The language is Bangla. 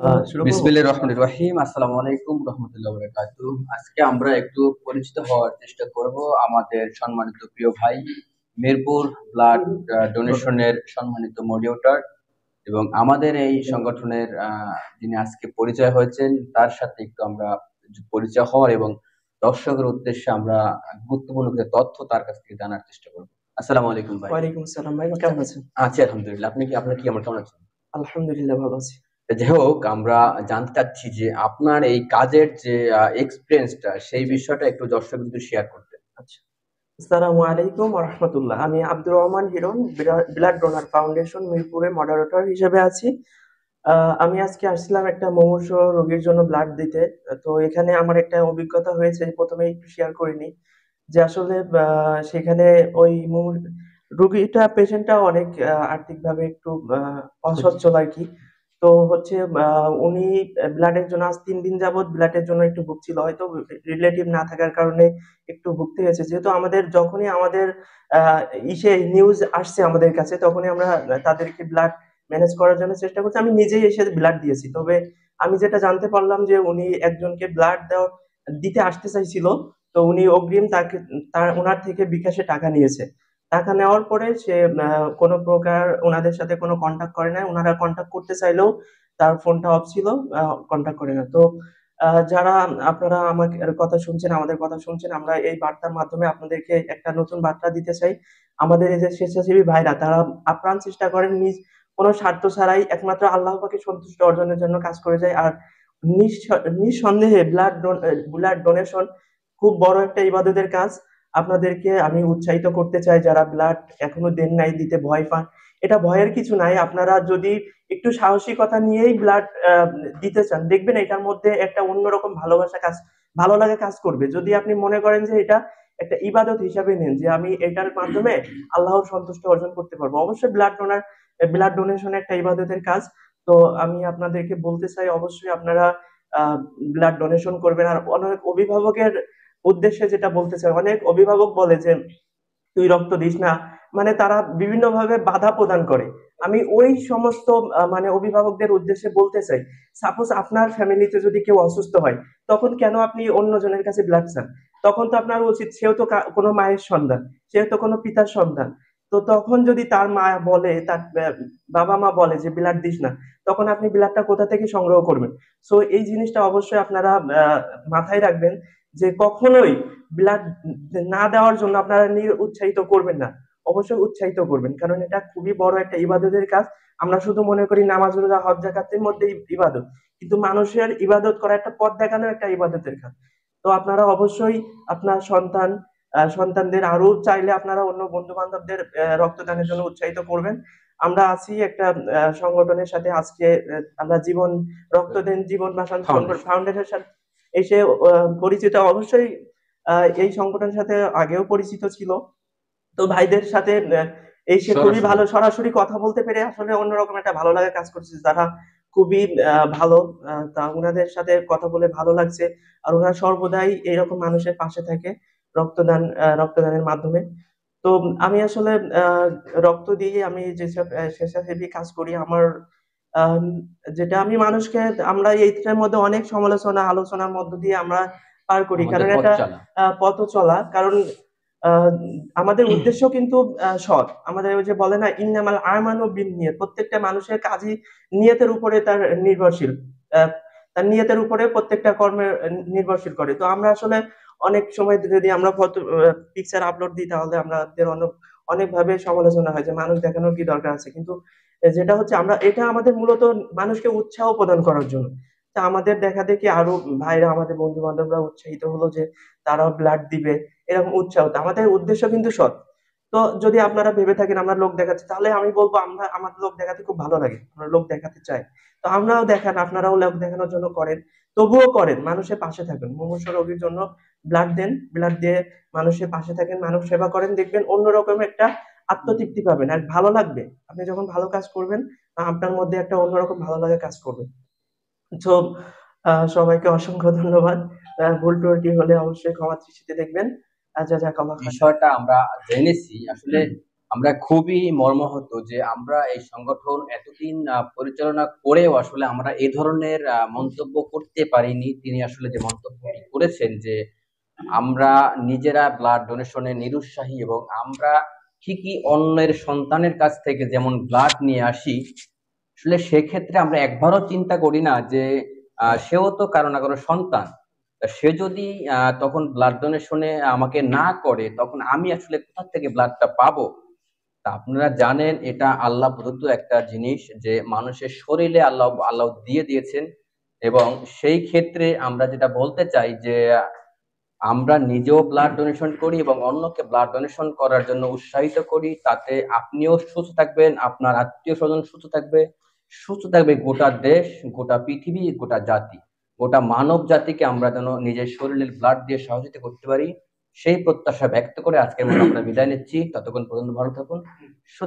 শুরু করবো। বিসমিল্লাহির রহমানির রহিম। আসসালামু আলাইকুম রহমতুল্লাহ বারাকাতুহু। আজকে আমরা একটু পরিচিত হওয়ার চেষ্টা করব আমাদের সম্মানিত প্রিয় ভাই, মিরপুর ব্লাড ডোনেশনের সম্মানিত মডিউটার এবং আমাদের এই সংগঠনের যিনি আজকে পরিচয় হয়েছেন তার সাথে একটু আমরা পরিচয় হওয়ার এবং দর্শকের উদ্দেশ্যে আমরা গুরুত্বপূর্ণ কিছু তথ্য তার কাছ থেকে জানার চেষ্টা করব। আসসালামু আলাইকুম ভাই। ওয়ালাইকুম আসসালাম ভাই, কেমন আছেন? আছি আলহামদুলিল্লাহ। আপনি কি আমার কেমন আছেন? আলহামদুলিল্লাহ ভালো আছি। যাই হোক, আমরা জানতে চাচ্ছি যে আপনার এই কাজের যে এক্সপিরিয়েন্সটা সেই জি, বিষয়টা একটু দর্শক যদি শেয়ার করতেন। আচ্ছা। আসসালামু আলাইকুম ওয়া রাহমাতুল্লাহ। আমি Abdur Rahman Hiron, blood donor foundation মিরপুরে মডারেটর হিসেবে আছি। আমি আজকে আসছিলাম একটা মুমূর্ষু রোগীর জন্য ব্লাড দিতে। তো এখানে আমার একটা অভিজ্ঞতা হয়েছে, প্রথমে একটু শেয়ার করে নিই যে আসলে সেখানে ওই রোগীটা পেশেন্টটা অনেক আর্থিকভাবে একটু অসচ্ছল আর কি। তো হচ্ছে উনি ব্লাডের জন্য আজ 3 দিন যাবত ব্লাডের জন্য একটু ভুগছিল, হয়তো রিলেটিভ না থাকার কারণে একটু ভুগতে হয়েছে। যেহেতু যখনই আমাদের আহ ইসে নিউজ আসছে আমাদের কাছে, তখনই আমরা তাদেরকে ব্লাড ম্যানেজ করার জন্য চেষ্টা করছি। আমি নিজেই এসে ব্লাড দিয়েছি, তবে আমি যেটা জানতে পারলাম যে উনি একজনকে ব্লাড দিতে আসতে চাইছিল। তো উনি অগ্রিম তাকে ওনার থেকে বিকাশে টাকা নিয়েছে। টাকা নেওয়ার পরে সে কোনো প্রকার ওনাদের সাথে কোনো কন্টাক্ট করে না। ওনারা কন্টাক্ট করতে চাইলেও তার ফোনটা অফ ছিল, কন্টাক্ট করে না। তো যারা আপনারা আমাকে কথা শুনছেন, আমাদের কথা শুনছেন, আমরা এই বার্তার মাধ্যমে আপনাদেরকে একটা নতুন বার্তা দিতে চাই। আমাদের এই যে স্বেচ্ছাসেবী ভাইরা, তারা আপ্রাণ চেষ্টা করেন নিজ কোনো স্বার্থ ছাড়াই একমাত্র আল্লাহ পাকের সন্তুষ্টি অর্জনের জন্য কাজ করে যায়। আর নিঃসন্দেহে ব্লাড ডোনেশন খুব বড় একটা ইবাদতের কাজ। আপনাদেরকে আমি উৎসাহিত করতে চাই, যারা ব্লাড এখনো দেন নাই, দিতে ভয় পান, এটা ভয়ের কিছু নাই। আপনারা যদি একটু সাহসিকতা নিয়েই ব্লাড দিতে চান, দেখবেন এটার মধ্যে একটা অন্যরকম ভালো লাগা কাজ করবে। যদি আপনি মনে করেন যে এটা একটা ইবাদত হিসাবে নেন, যে আমি এটার মাধ্যমে আল্লাহর সন্তুষ্টি অর্জন করতে পারবো, অবশ্যই ব্লাড ডোনেশন একটা ইবাদতের কাজ। তো আমি আপনাদেরকে বলতে চাই, অবশ্যই আপনারা ব্লাড ডোনেশন করবেন। আর অনেক অভিভাবকের উদ্দেশ্যে যেটা বলতে চাই, অনেক অভিভাবক বলে যে তুই রক্ত দিস না, মানে তারা বিভিন্ন ভাবে বাধা প্রদান করে। আমি ওই সমস্ত মানে অভিভাবকদের উদ্দেশ্যে বলতে চাই, সাপোজ আপনার ফ্যামিলিতে যদি কেউ অসুস্থ হয়, তখন কেন আপনি অন্যজনের কাছে ব্লাড চান? তখন তো আপনার উচিত, সেও তো কোনো মায়ের সন্তান, সেও তো কোনো পিতার সন্তান। তো তখন যদি তার মা বলে, তার বাবা মা বলে যে ব্লাড দিস না, তখন আপনি ব্লাডটা কোথা থেকে সংগ্রহ করবেন? সো এই জিনিসটা অবশ্যই আপনারা মাথায় রাখবেন, যে কখনোই ব্লাড না দেওয়ার জন্য আপনারা উৎসাহিত করবেন না, অবশ্যই উৎসাহিত করবেন, কারণ এটা খুবই বড় একটা ইবাদতের কাজ। আমরা শুধু মনে করি নামাজ রোজা হজ যাকাতের মধ্যে ইবাদত, কিন্তু মানুষের ইবাদত করা একটা পথ দেখানো একটা ইবাদতের কাজ। তো আপনারা অবশ্যই আপনার সন্তানদের আরো চাইলে আপনারা অন্য বন্ধু বান্ধবদের রক্তদানের জন্য উৎসাহিত করবেন। আমরা আছি একটা সংগঠনের সাথে আজকে, আমরা রক্তদান জীবন বাঁচান ফাউন্ডেশন। ফাউন্ডেশনের সাথে এসে পরিচিত। অবশ্যই এই সংগঠনের সাথে আগেও পরিচিত ছিল। তো ভাইদের সাথে এসে খুবই সরাসরি। ভালো, সরাসরি কথা বলতে পেরে আসলে অন্যরকম একটা ভালো লাগা কাজ করছে। তারা খুবই ভালো, তা ওনাদের সাথে কথা বলে ভালো লাগছে। আর ওনারা সর্বদাই এরকম মানুষের পাশে থাকে রক্তদানের মাধ্যমে। তো আমি আসলে আহ, রক্ত দিয়ে আমি যেসব স্বেচ্ছাসেবী কাজ করি, আমার আহ, যেটা আমি মানুষকে, আমরা এইটার মধ্যে অনেক সমালোচনা আলোচনার মধ্য দিয়ে আমরা পার করি, আমাদের কারণ পথ এটা চলা। পথ চলা। কারণ আহ, আমাদের উদ্দেশ্য কিন্তু সৎ। আমাদের ওই যে বলে না, ইন্নামাল আমানু বিন্নিয়াত, প্রত্যেকটা মানুষের কাজই নিয়তের উপরে তার নির্ভরশীল। আহ, তার নিয়তের উপরে প্রত্যেকটা কর্মের নির্ভরশীল করে। তো আমরা আসলে অনেক সময় যদি আমরা ফটো পিকচার আপলোড দিই, তাহলে আমাদের অনেক ভাবে সমালোচনা হয় যে মানুষ দেখানোর কি দরকার আছে। কিন্তু যেটা হচ্ছে, এটা আমাদের মূলত মানুষকে উৎসাহ প্রদান করার জন্য। তা আমাদের দেখা দেখি আরো ভাইরা, আমাদের বন্ধু বান্ধবরা উৎসাহিত হলো যে তারাও ব্লাড দিবে, এরকম উৎসাহ। তো আমাদের উদ্দেশ্য কিন্তু সৎ। তো যদি আপনারা ভেবে থাকেন আমরা লোক দেখাচ্ছি, তাহলে আমি বলবো, আমার লোক দেখাতে খুব ভালো লাগে, আমরা লোক দেখাতে চাই। তো আমরাও দেখান, আপনারাও লোক দেখানোর জন্য করেন, তবুও করেন, মানুষের পাশে থাকেন, মুমূর্ষু রোগীর জন্য ব্লাড দেন, ব্লাড দিয়ে মানুষের পাশে থাকেন, মানুষ সেবা করেন, দেখবেন অন্যরকম একটা আত্মতৃপ্তি পাবেন আর ভালো লাগবে। আপনি যখন ভালো কাজ করবেন, আপনার মধ্যে একটা অন্যরকম ভালো লাগা কাজ করবে। তো সবাইকে অসংখ্য ধন্যবাদ। ভুল ত্রুটি হলে অবশ্যই ক্ষমা দৃষ্টিতে দেখবেন। যা যা কাল্লা খান। বিষয়টা আমরা জেনেছি আসলে। আমরা খুবই মর্মাহত যে আমরা এই সংগঠন এতদিন পরিচালনা করেও আসলে আমরা এই ধরনের মন্তব্য করতে পারিনি। তিনি আসলে যে মন্তব্যটি করেছেন যে আমরা নিজেরা ব্লাড ডোনেশনে নিরুৎসাহী এবং আমরা ঠিকই অন্যের সন্তানের কাছ থেকে যেমন ব্লাড নিয়ে আসি, আসলে সেক্ষেত্রে আমরা একবারও চিন্তা করি না যে সেও তো কারো না কারো সন্তান। তা সে যদি তখন ব্লাড ডোনেশনে আমাকে না করে, তখন আমি আসলে কোথা থেকে ব্লাডটা পাবো? তা আপনারা জানেন এটা আল্লাহ প্রদত্ত একটা জিনিস যে মানুষের শরীরে আল্লাহ আল্লাহ দিয়ে দিয়েছেন। এবং সেই ক্ষেত্রে আমরা যেটা বলতে চাই যে আমরা নিজেও ব্লাড ডোনেশন করি এবং অন্যকে ব্লাড ডোনেশন করার জন্য উৎসাহিত করি। তাতে আপনিও সুস্থ থাকবেন, আপনার আত্মীয় স্বজন সুস্থ থাকবে, সুস্থ থাকবে গোটা দেশ, গোটা পৃথিবী, গোটা জাতি, গোটা মানব জাতিকে আমরা যেন নিজের শরীরের ব্লাড দিয়ে সহযোগিতা করতে পারি। সেই প্রত্যাশা ব্যক্ত করে আজকের মতো আমরা বিদায় নিচ্ছি। ততক্ষণ পর্যন্ত ভালো থাকুন, সুস্থ